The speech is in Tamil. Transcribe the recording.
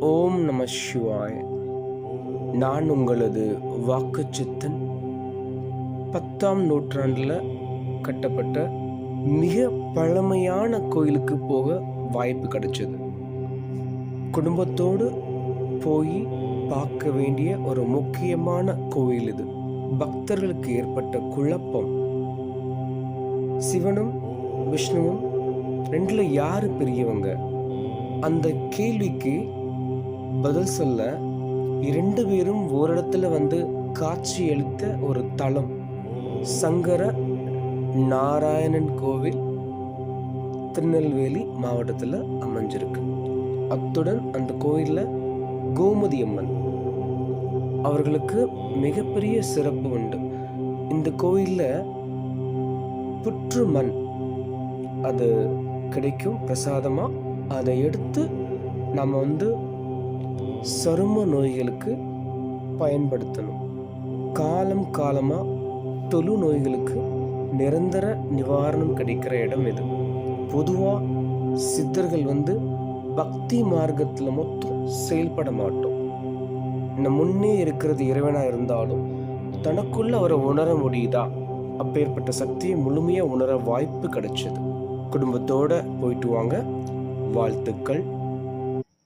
ஓம் நம சிவாய. நான் உங்களது வாக்குச்சித்தன். 10ஆம் நூற்றாண்டில் கட்டப்பட்ட மிக பழமையான கோயிலுக்கு போக வாய்ப்பு கிடைச்சது. குடும்பத்தோடு போய் பார்க்க வேண்டிய ஒரு முக்கியமான கோயில் இது. பக்தர்களுக்கு ஏற்பட்ட குழப்பம், சிவனும் விஷ்ணுவும் ரெண்டுல யாரு பெரியவங்க, அந்த கேள்விக்கு பதில் சொல்ல 2 பேரும் ஓரிடத்துல காட்சி அளித்த ஒரு தலம் சங்கர நாராயணன் கோவில் திருநெல்வேலி மாவட்டத்தில் அமைஞ்சிருக்கு. அத்துடன் அந்த கோயிலில் கோமதி அம்மன் அவர்களுக்கு மிகப்பெரிய சிறப்பு உண்டு. இந்த கோயிலில் புற்று மண் அது கிடைக்கும் பிரசாதமாக. அதை எடுத்து நம்ம சரும நோய்களுக்கு பயன்படுத்தணும். காலமாக தொழு நோய்களுக்கு நிரந்தர நிவாரணம் கிடைக்கிற இடம் இது. பொதுவாக சித்தர்கள் பக்தி மார்க்கத்தில் மொத்தம் செயல்பட மாட்டோம். நம்ம முன்னே இருக்கிறது இறைவனாக இருந்தாலும் தனக்குள்ள அவரை உணர முடியுதா? அப்பேற்பட்ட சக்தியை முழுமையாக உணர வாய்ப்பு கிடைச்சது. குடும்பத்தோடு போயிட்டு வாங்க. வாழ்த்துக்கள்.